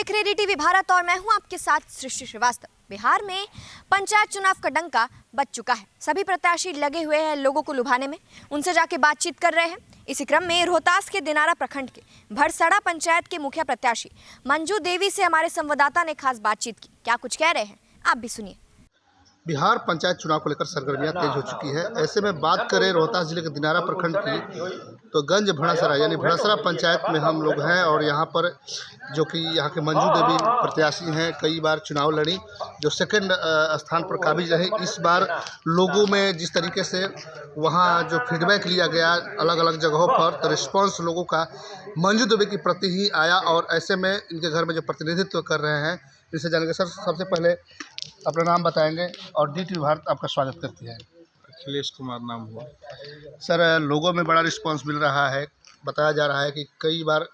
देख रहे टीवी भारत और मैं हूं आपके साथ सृष्टि श्रीवास्तव। बिहार में पंचायत चुनाव का डंका बज चुका है। सभी प्रत्याशी लगे हुए हैं लोगों को लुभाने में, उनसे जाके बातचीत कर रहे हैं। इसी क्रम में रोहतास के दिनारा प्रखंड के भरसड़ा पंचायत के मुखिया प्रत्याशी मंजू देवी से हमारे संवाददाता ने खास बातचीत की। क्या कुछ कह रहे हैं आप भी सुनिए। बिहार पंचायत चुनाव को लेकर सरगर्मियां तेज हो चुकी है। ऐसे में बात करें रोहतास जिले के दिनारा प्रखंड की, तो गंज भड़सरा यानी भड़सरा पंचायत में हम लोग हैं और यहाँ पर जो कि यहाँ के मंजू देवी प्रत्याशी हैं, कई बार चुनाव लड़ी, जो सेकंड स्थान पर काबिज रहे। इस बार लोगों में जिस तरीके से वहाँ जो फीडबैक लिया गया अलग अलग जगहों पर, तो रिस्पॉन्स लोगों का मंजू देवी के प्रति ही आया और ऐसे में इनके घर में जो प्रतिनिधित्व कर रहे हैं इनसे जानेंगे। सर, सबसे पहले अपना नाम बताएंगे और टीवी भारत आपका स्वागत करती है। अखिलेश कुमार नाम हुआ। सर, लोगों में बड़ा रिस्पांस मिल रहा है। बताया जा रहा है कि कई बार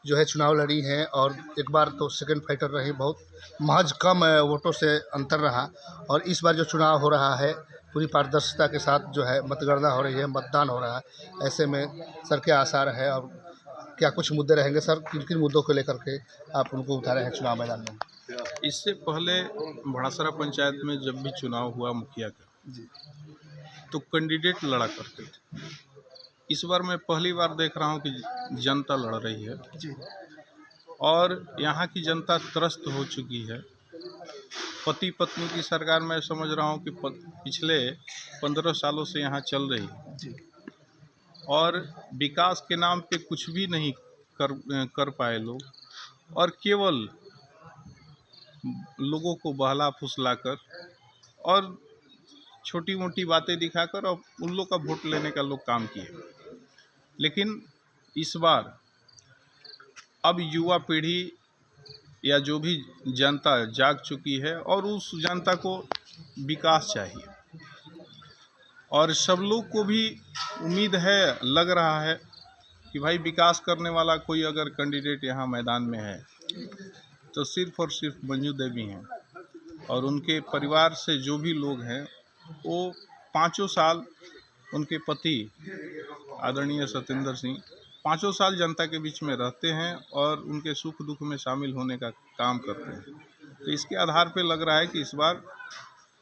जो है चुनाव लड़ी हैं और एक बार तो सेकंड फाइटर रही, बहुत महज कम वोटों से अंतर रहा। और इस बार जो चुनाव हो रहा है पूरी पारदर्शिता के साथ जो है मतगणना हो रही है, मतदान हो रहा है। ऐसे में सर क्या आसार है और क्या कुछ मुद्दे रहेंगे सर? किन किन मुद्दों को लेकर के आप उनको उतारे हैं चुनाव मैदान में? इससे पहले भड़सरा पंचायत में जब भी चुनाव हुआ मुखिया का जी, तो कैंडिडेट लड़ा करते थे। इस बार मैं पहली बार देख रहा हूं कि जनता लड़ रही है जी, और यहाँ की जनता त्रस्त हो चुकी है। पति पत्नी की सरकार मैं समझ रहा हूं कि पिछले 15 सालों से यहाँ चल रही है जी, और विकास के नाम पे कुछ भी नहीं कर पाए लोग, और केवल लोगों को बहला फुसलाकर और छोटी मोटी बातें दिखाकर और उन लोग का वोट लेने का लोग काम किए। लेकिन इस बार अब युवा पीढ़ी या जो भी जनता जाग चुकी है और उस जनता को विकास चाहिए और सब लोग को भी उम्मीद है, लग रहा है कि भाई विकास करने वाला कोई अगर कैंडिडेट यहाँ मैदान में है तो सिर्फ और सिर्फ मंजू देवी हैं। और उनके परिवार से जो भी लोग हैं वो 5 साल उनके पति आदरणीय सत्येंद्र सिंह 5 साल जनता के बीच में रहते हैं और उनके सुख दुख में शामिल होने का काम करते हैं। तो इसके आधार पे लग रहा है कि इस बार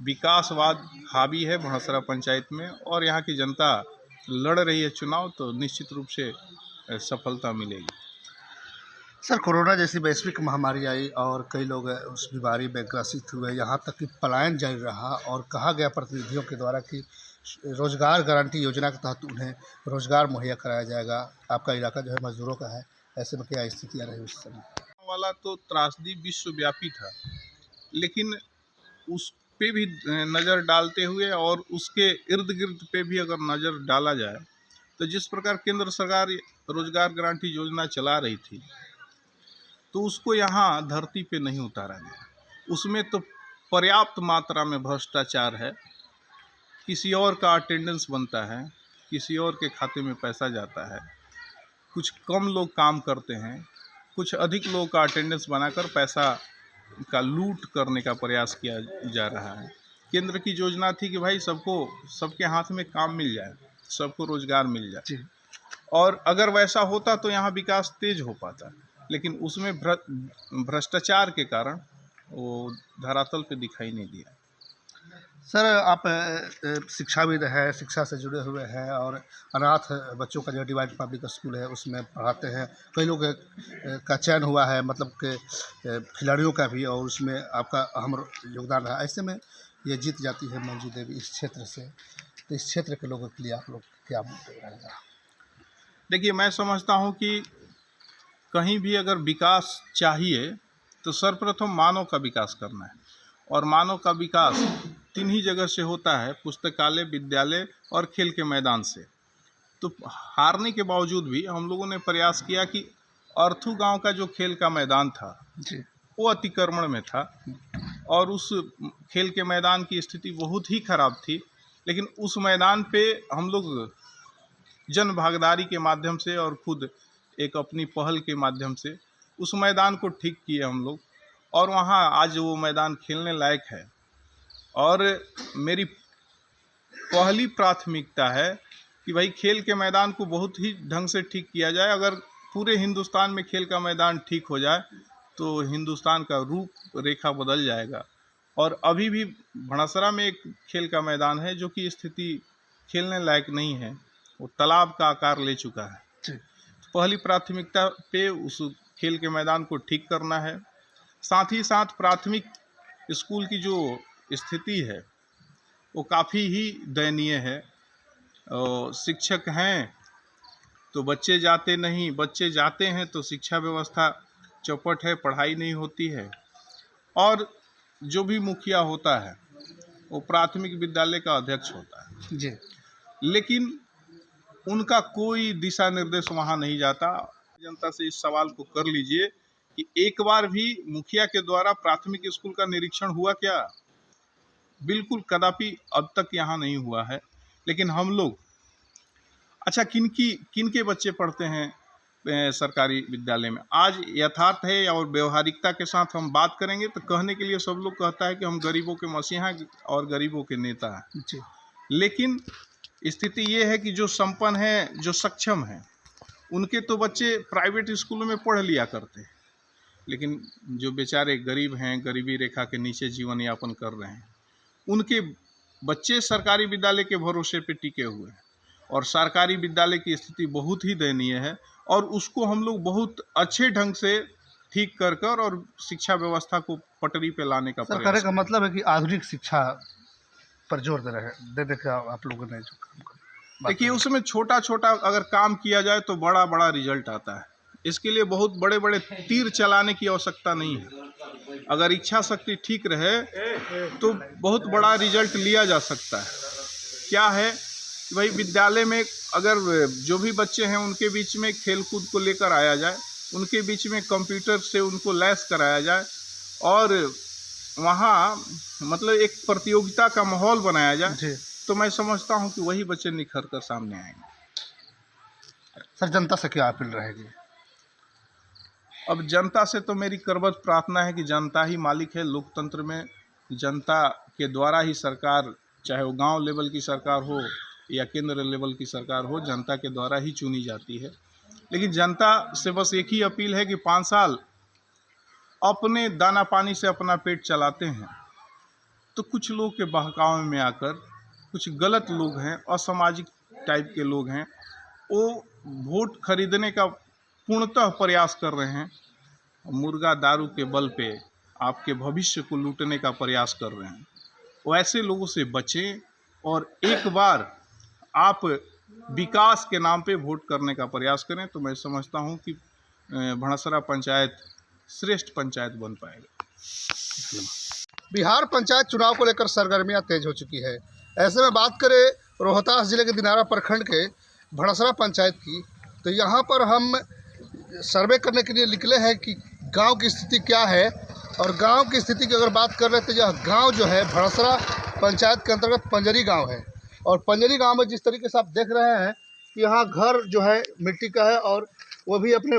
विकासवाद हावी है भड़सरा पंचायत में और यहाँ की जनता लड़ रही है चुनाव, तो निश्चित रूप से सफलता मिलेगी। सर, कोरोना जैसी वैश्विक महामारी आई और कई लोग उस बीमारी में ग्रसित हुए, यहाँ तक कि पलायन जारी रहा और कहा गया प्रतिनिधियों के द्वारा कि रोजगार गारंटी योजना के तहत उन्हें रोजगार मुहैया कराया जाएगा। आपका इलाका जो है मजदूरों का है, ऐसे में क्या स्थितियाँ रही उस समय? वाला तो त्रासदी विश्वव्यापी था, लेकिन उस पे भी नज़र डालते हुए और उसके इर्द गिर्द पे भी अगर नज़र डाला जाए तो जिस प्रकार केंद्र सरकार रोजगार गारंटी योजना चला रही थी तो उसको यहाँ धरती पे नहीं उतारा गया। उसमें तो पर्याप्त मात्रा में भ्रष्टाचार है। किसी और का अटेंडेंस बनता है, किसी और के खाते में पैसा जाता है, कुछ कम लोग काम करते हैं, कुछ अधिक लोग का अटेंडेंस बनाकर पैसा का लूट करने का प्रयास किया जा रहा है। केंद्र की योजना थी कि भाई सबके हाथ में काम मिल जाए, सबको रोजगार मिल जाए, और अगर वैसा होता तो यहाँ विकास तेज हो पाता। लेकिन उसमें भ्रष्टाचार के कारण वो धरातल पे दिखाई नहीं दिया। सर, आप शिक्षाविद हैं, शिक्षा से जुड़े हुए हैं और अनाथ बच्चों का जो डिवाइन पब्लिक स्कूल है उसमें पढ़ाते हैं। कई लोग का चयन हुआ है, मतलब के खिलाड़ियों का भी, और उसमें आपका अहम योगदान रहा। ऐसे में ये जीत जाती है मंजू देवी इस क्षेत्र से, तो इस क्षेत्र के लोगों के लिए आप लोग क्या रहेगा? देखिए, मैं समझता हूँ कि कहीं भी अगर विकास चाहिए तो सर्वप्रथम मानव का विकास करना है, और मानव का विकास 3 ही जगह से होता है, पुस्तकालय, विद्यालय और खेल के मैदान से। तो हारने के बावजूद भी हम लोगों ने प्रयास किया कि अर्थू गांव का जो खेल का मैदान था वो अतिक्रमण में था और उस खेल के मैदान की स्थिति बहुत ही खराब थी। लेकिन उस मैदान पे हम लोग जन भागीदारी के माध्यम से और खुद एक अपनी पहल के माध्यम से उस मैदान को ठीक किए हम लोग, और वहाँ आज वो मैदान खेलने लायक है। और मेरी पहली प्राथमिकता है कि भाई खेल के मैदान को बहुत ही ढंग से ठीक किया जाए। अगर पूरे हिंदुस्तान में खेल का मैदान ठीक हो जाए तो हिंदुस्तान का रूप रेखा बदल जाएगा। और अभी भी भड़सरा में एक खेल का मैदान है जो कि स्थिति खेलने लायक नहीं है, वो तालाब का आकार ले चुका है। जी। पहली प्राथमिकता पे उस खेल के मैदान को ठीक करना है। साथ ही साथ प्राथमिक स्कूल की जो स्थिति है वो काफ़ी ही दयनीय है। शिक्षक हैं तो बच्चे जाते नहीं, बच्चे जाते हैं तो शिक्षा व्यवस्था चौपट है, पढ़ाई नहीं होती है। और जो भी मुखिया होता है वो प्राथमिक विद्यालय का अध्यक्ष होता है जी। लेकिन उनका कोई दिशा निर्देश वहाँ नहीं जाता। जनता से इस सवाल को कर लीजिए कि एक बार भी मुखिया के द्वारा प्राथमिक स्कूल का निरीक्षण हुआ क्या? बिल्कुल कदापि अब तक यहाँ नहीं हुआ है। लेकिन हम लोग अच्छा किनके बच्चे पढ़ते हैं सरकारी विद्यालय में? आज यथार्थ है और व्यवहारिकता के साथ हम बात करेंगे तो कहने के लिए सब लोग कहता है कि हम गरीबों के मसीहा और गरीबों के नेता हैं। जी। लेकिन स्थिति ये है कि जो संपन्न है, जो सक्षम हैं, उनके तो बच्चे प्राइवेट स्कूलों में पढ़ लिया करते हैं। लेकिन जो बेचारे गरीब हैं, गरीबी रेखा के नीचे जीवन यापन कर रहे हैं, उनके बच्चे सरकारी विद्यालय के भरोसे पे टिके हुए हैं। और सरकारी विद्यालय की स्थिति बहुत ही दयनीय है और उसको हम लोग बहुत अच्छे ढंग से ठीक कर और शिक्षा व्यवस्था को पटरी पे लाने का सरकार प्रयास। का मतलब है कि आधुनिक शिक्षा पर जोर दे रहे आप लोगों ने जो काम किया। देखिए, उसमें छोटा छोटा अगर काम किया जाए तो बड़ा बड़ा रिजल्ट आता है। इसके लिए बहुत बड़े बड़े तीर चलाने की आवश्यकता नहीं है। अगर इच्छा शक्ति ठीक रहे तो बहुत बड़ा रिजल्ट लिया जा सकता है। क्या है कि भाई विद्यालय में अगर जो भी बच्चे हैं उनके बीच में खेलकूद को लेकर आया जाए, उनके बीच में कंप्यूटर से उनको लैस कराया जाए और वहाँ मतलब एक प्रतियोगिता का माहौल बनाया जाए, तो मैं समझता हूँ कि वही बच्चे निखर कर सामने आएंगे। सर, जनता से क्या अपील रहेगी? अब जनता से तो मेरी करबद्ध प्रार्थना है कि जनता ही मालिक है। लोकतंत्र में जनता के द्वारा ही सरकार, चाहे वो गांव लेवल की सरकार हो या केंद्र लेवल की सरकार हो, जनता के द्वारा ही चुनी जाती है। लेकिन जनता से बस एक ही अपील है कि 5 साल अपने दाना पानी से अपना पेट चलाते हैं तो कुछ लोग के बहकावे में आकर कुछ गलत लोग हैं, असामाजिक टाइप के लोग हैं, वो वोट खरीदने का पूर्णतः प्रयास कर रहे हैं। मुर्गा दारू के बल पे आपके भविष्य को लूटने का प्रयास कर रहे हैं। वो ऐसे लोगों से बचें और एक बार आप विकास के नाम पे वोट करने का प्रयास करें तो मैं समझता हूं कि भड़सरा पंचायत श्रेष्ठ पंचायत बन पाएगा। बिहार पंचायत चुनाव को लेकर सरगर्मियां तेज हो चुकी है। ऐसे में बात करें रोहतास जिले के दिनारा प्रखंड के भड़सरा पंचायत की, तो यहाँ पर हम सर्वे करने के लिए निकले हैं कि गांव की स्थिति क्या है। और गांव की स्थिति की अगर बात कर रहे हैं तो यह गांव जो है भड़सरा पंचायत के अंतर्गत पंजरी गांव है। और पंजरी गांव में जिस तरीके से आप देख रहे हैं कि यहाँ घर जो है मिट्टी का है और वो भी अपने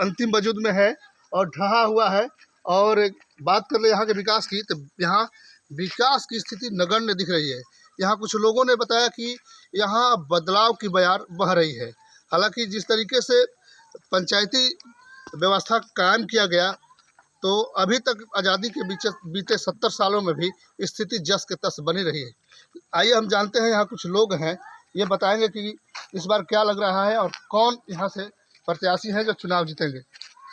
अंतिम वजूद में है और ढहा हुआ है। और बात कर ले यहाँ के विकास की, तो यहाँ विकास की स्थिति नगण्य दिख रही है। यहाँ कुछ लोगों ने बताया कि यहाँ बदलाव की बयार बह रही है। हालांकि जिस तरीके से पंचायती व्यवस्था कायम किया गया तो अभी तक आज़ादी के बीते 70 सालों में भी स्थिति जस के तस बनी रही है। आइए हम जानते हैं, यहाँ कुछ लोग हैं, ये बताएंगे कि इस बार क्या लग रहा है और कौन यहाँ से प्रत्याशी हैं जो चुनाव जीतेंगे।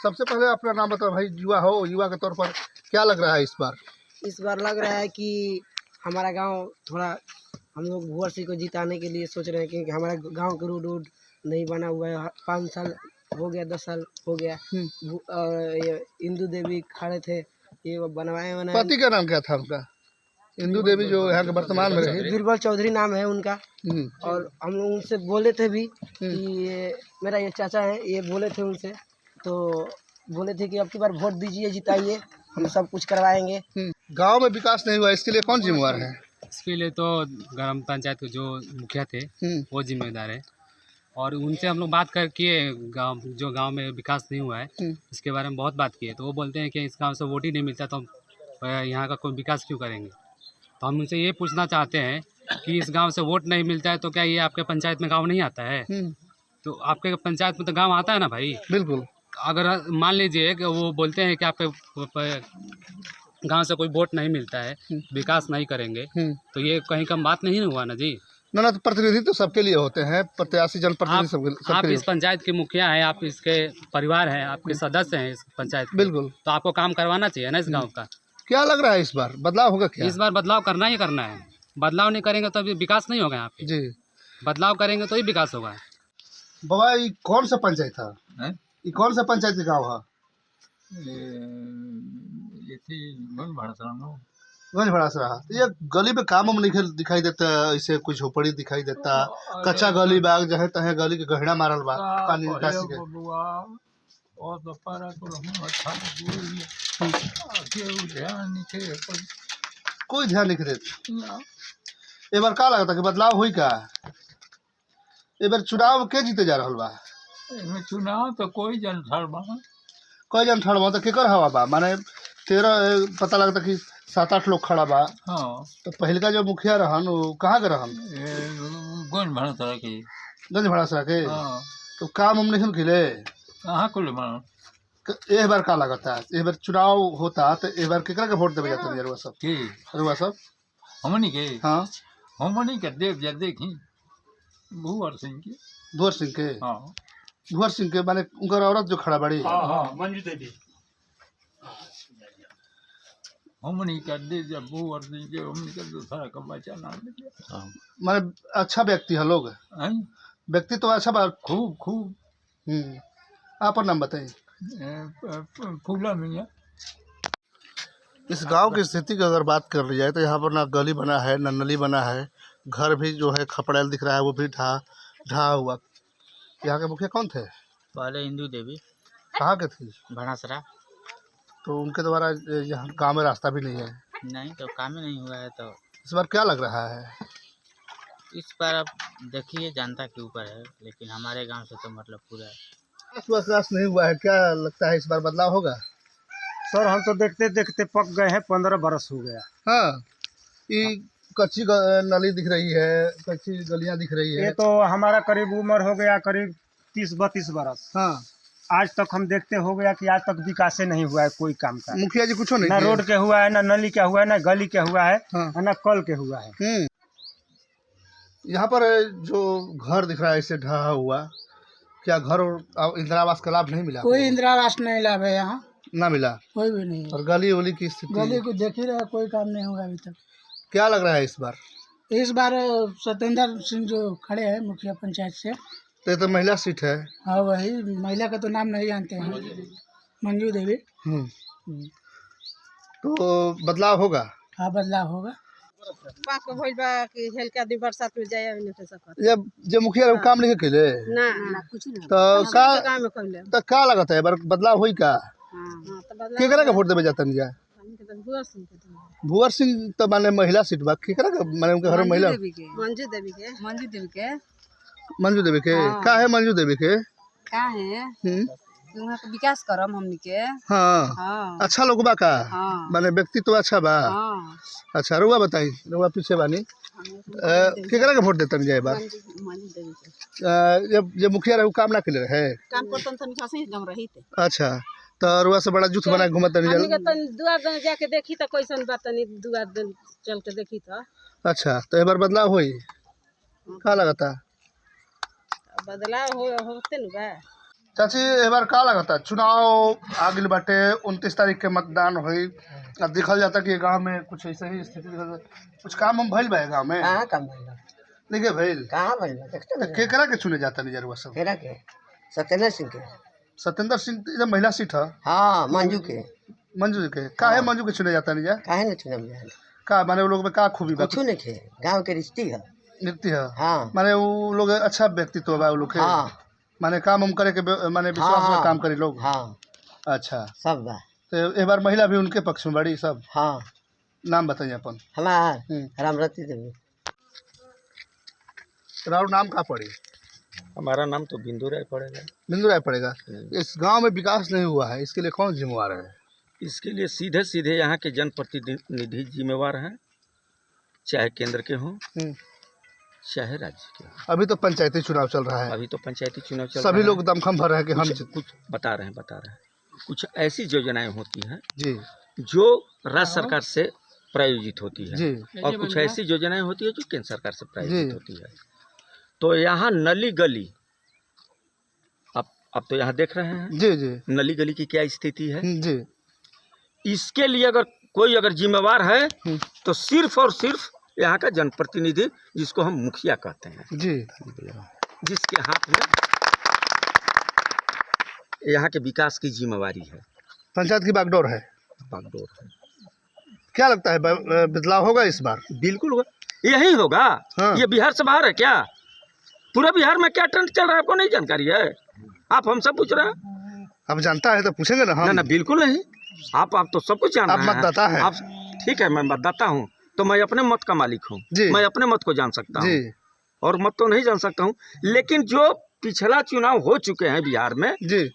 सबसे पहले अपना नाम बताओ भाई, युवा के तौर पर क्या लग रहा है इस बार? इस बार लग रहा है कि हमारा गांव थोड़ा, हम लोग भुवर सिंह को जिताने के लिए सोच रहे हैं क्योंकि हमारा गांव का रोड नहीं बना हुआ है। 5 साल हो गया, 10 साल हो गया। और ये इंदू देवी खड़े थे, ये बनवाए। पति का नाम क्या था उनका? इंदू देवी जो यहाँ के वर्तमान में रही। बीरबल चौधरी नाम है उनका। और हम लोग उनसे बोले थे भी कि मेरा ये चाचा है, ये बोले थे उनसे, तो बोले थे कि अब की बार वोट दीजिए, जिताइए, हम सब कुछ करवाएंगे। गांव में विकास नहीं हुआ, इसके लिए कौन जिम्मेवार है? इसके लिए तो ग्राम पंचायत के जो मुखिया थे वो जिम्मेदार है। और उनसे हम लोग बात करके गांव में विकास नहीं हुआ है इसके बारे में बहुत बात की है। तो वो बोलते हैं कि इस गांव से वोट ही नहीं मिलता तो हम यहाँ का कोई विकास क्यों करेंगे। तो हम उनसे ये पूछना चाहते हैं कि इस गांव से वोट नहीं मिलता है तो क्या ये आपके पंचायत में गांव नहीं आता है? तो आपके पंचायत में तो गांव आता है ना भाई। बिल्कुल। अगर मान लीजिए कि वो बोलते हैं कि आपके गांव से कोई वोट नहीं मिलता है, विकास नहीं करेंगे, तो ये कहीं कम बात नहीं हुआ ना जी। ना तो प्रतिनिधि तो सबके लिए होते हैं, प्रत्याशी जनप्रतिनिधि सबके आप लिए इस पंचायत के मुखिया हैं, आप इसके परिवार हैं, आपके सदस्य हैं इस पंचायत के, बिल्कुल। तो आपको काम करवाना चाहिए ना इस गांव का। क्या लग रहा है इस बार बदलाव होगा क्या? इस बार बदलाव करना ही करना है। बदलाव नहीं करेंगे तो अभी विकास नहीं होगा यहाँ पे। जी बदलाव करेंगे तो ही विकास होगा। बाबा, ये कौन सा पंचायत था? ये कौन सा पंचायत के गाँव है? गंज भड़ा से रहा। ये गली में काम हम नहीं दिखाई देता, ऐसे कुछ झोपड़ी दिखाई देता, कच्चा गली बा, जहे तहे गली के गहरा मारल बा पानी निकासी के। कोई ध्यान नहीं देता। ए बार का लगता कि बदलाव हुई का? ए बार चुनाव के जीते जा रहा बा? चुनाव तो कोई जन ठाड़ बा, कोई जन ठाड़ बा तो केकर हवा बा? माने 13 पता लगता कि 7-8 लोग खड़ा बा। हाँ तो पहले का जो मुखिया रहन वो कहाँ के रहन? गंज भरा तरह की। गंज भड़ासरा के। हाँ तो काम हम नहीं खिले। कहाँ कुल मानो ए बार का लगता है? ए बार चुनाव होता तो ए बार केकरा के वोट देवे जाता है? रुआ सब की रुआ सब हमनी के हाँ हमनी के देव जा देखी भूवर सिंह की। भुवर सिंह के। हाँ भुवर सिंह के माने उनकर औरत जो खड़ा बड़ी। हाँ मंजू देवी। हमनी का देव जा भूवर सिंह के, हमनी का दूसरा का बच्चा नाम लिया। माने अच्छा व्यक्ति है लोग, व्यक्ति तो अच्छा बा। खूब खूब। आप नाम बताइए। फूला मियाँ। इस गांव की स्थिति की अगर बात कर ली जाए तो यहाँ पर ना गली बना है ना नली बना है, घर भी जो है खपड़ेल दिख रहा है, वो भी ढहा हुआ। यहाँ के मुखिया कौन थे? पहले इंदू देवी। कहाँ के थी? भड़ासरा। तो उनके द्वारा यहाँ गांव में रास्ता भी नहीं है। नहीं तो काम ही नहीं हुआ है, तो इस बार क्या लग रहा है? इस बार अब देखिए जनता के ऊपर है, लेकिन हमारे गांव से तो मतलब पूरा विश्वास नहीं हुआ है। क्या लगता है इस बार बदलाव होगा? सर हम तो देखते देखते पक गए हैं, 15 बरस हो गया। हाँ, ये कच्ची नली दिख रही है, कच्ची गलियां दिख रही है। ये तो हमारा करीब उम्र हो गया करीब 30-32 बरस। हाँ, आज तक हम देखते हो गया कि आज तक विकास नहीं हुआ है कोई काम का। मुखिया जी कुछ नहीं ना किए। रोड के हुआ है, ना नली का हुआ है, ना गली के हुआ है, हाँ। ना कल के हुआ है। यहाँ पर जो घर दिख रहा है इसे ढहा हुआ, क्या घर और इंदिरा आवास का लाभ नहीं मिला? कोई इंदिरा आवास नहीं लाभ है यहाँ, ना मिला कोई भी नहीं। और गली वली की स्थिति गली को देख ही रहे, कोई काम नहीं हुआ अभी तक। क्या लग रहा है इस बार? इस बार सत्येंद्र सिंह जो खड़े हैं मुखिया पंचायत से, तो ये तो महिला सीट है। हाँ वही, महिला का तो नाम नहीं जानते हैं, मंजू देवी। तो बदलाव होगा? हाँ बदलाव होगा। जब जो मुखिया काम नहीं खेले तो क्या लगता है बदलाव हुई का? केकरा का वोट देवे जाता नहीं? भुवर सिंह तो माने महिला सीट बा, केकरा का माने उनके घर में महिला? मंजू देवी के। का है मंजू देवी के? का है वहाँ के विकास करम हमनी के। हाँ, हाँ। अच्छा लोग बा का? हाँ। माने व्यक्तित्व अच्छा बा। हाँ। अच्छा, रुआ बताई, रुआ पीछे बानी केकरा के वोट देता नहीं जाए बार? जब मुखिया रहे काम ना के रहे काम करतन तन कैसे जम रही थे। अच्छा, तो रुआ से बड़ा जूथ बना घूमत नहीं हमनी के तन दुआर दिन जाके देखी त कैसन बात, तनी दुआर दिन चल के देखी त। अच्छा, तो एक बार बदलाव हुई का लगता? बदलाव होते न बा। चाची, एक बार का लगता? चुनाव आ गइल बाटे, 29 तारीख के मतदान हुई। अब देखल जाता कि गांव में कुछ ऐसे ही स्थिति, कुछ काम हम भइल बा गांव में? कहाँ काम भइल? नहीं भइल। कहाँ भइल? देखते तो केकरा के चुने जाता नहीं जरूर सब? केरा के सत्येंद्र सिंह के। सत्येंद्र सिंह तो महिला सीट है। हाँ, मंजू के। मंजू के का है? मंजू के चुने जाता नहीं जा? काहे न चुनम जाए? का माने वो लोग में का खूबी बा? कुछ नहीं थे, गाँव के रिश्ती है। नृत्य है। हाँ। माने वो लोग अच्छा व्यक्तित्व बा वो लोग के। हाँ। माने काम हम करे के माने विश्वास में हाँ। काम करे लोग। हाँ। अच्छा, सब बा। तो एक बार महिला भी उनके पक्ष में बड़ी सब। हाँ। नाम बताइए अपन। हमार रामरती देवी। राउर नाम का पड़ी? हमारा नाम तो बिंदु राय पड़ेगा। बिंदु राय पड़ेगा। इस गांव में विकास नहीं हुआ है, इसके लिए कौन जिम्मेवार है? इसके लिए सीधे सीधे यहाँ के जनप्रतिनिधि जिम्मेवार हैं, चाहे केंद्र के हों चाहे राज्य के। अभी तो पंचायती चुनाव चल रहा है, अभी तो पंचायती चुनाव चल सभी रहा लोग दमखम भर रहे हैं कि हम कुछ बता रहे हैं। कुछ ऐसी योजनाएं होती हैं जी जो राज्य सरकार से प्रायोजित होती है जी और कुछ ऐसी योजनाएं होती है जो केंद्र सरकार से प्रायोजित जी। होती है। तो यहाँ नली गली, अब तो यहाँ देख रहे हैं जी जी नली गली की क्या स्थिति है। जी इसके लिए अगर कोई जिम्मेवार है तो सिर्फ और सिर्फ यहाँ का जनप्रतिनिधि, जिसको हम मुखिया कहते हैं जी, जिसके हाथ में यहाँ के विकास की जिम्मेवारी है। पंचायत की बागडोर है। क्या लगता है बदलाव होगा इस बार? बिल्कुल होगा, यही होगा। हाँ। ये बिहार से बाहर है क्या? पूरा बिहार में क्या ट्रेंड चल रहा है आपको नहीं जानकारी है? आप हमसे पूछ रहे हैं? अब जानता है तो पूछेंगे ना हम। ना बिल्कुल नहीं, आप तो सब कुछ जान रहे हैं। आप मतदाता हैं। आप ठीक है, मैं मतदाता हूँ तो मैं अपने मत का मालिक हूँ, मैं अपने मत को जान सकता हूँ और मत तो नहीं जान सकता हूँ। लेकिन जो पिछला चुनाव हो चुके हैं बिहार में जी,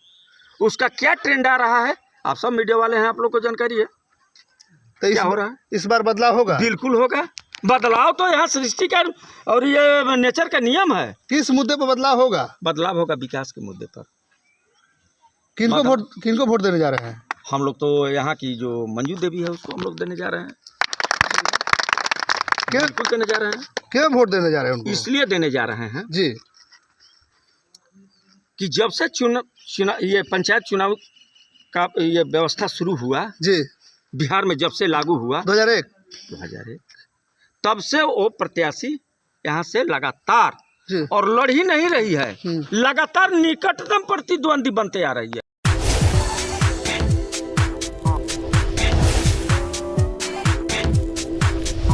उसका क्या ट्रेंड आ रहा है, आप सब मीडिया वाले हैं, आप लोग को जानकारी है। तो क्या हो रहा है? इस बार बदलाव होगा? बिल्कुल होगा। बदलाव तो यहाँ सृष्टि का और ये नेचर का नियम है। किस मुद्दे पर बदलाव होगा? बदलाव होगा विकास के मुद्दे पर। किनको वोट देने जा रहे हैं? हम लोग तो यहाँ की जो मंजू देवी है उसको हम लोग देने जा रहे हैं। क्यों देने जा रहे हैं? क्यों वोट देने जा रहे हैं उनको? इसलिए देने जा रहे हैं जी कि जब से ये पंचायत चुनाव का ये व्यवस्था शुरू हुआ जी, बिहार में, जब से लागू हुआ 2001 तब से वो प्रत्याशी यहाँ से लगातार और लड़ ही नहीं रही है, लगातार निकटतम प्रतिद्वंदी बनते आ रही है।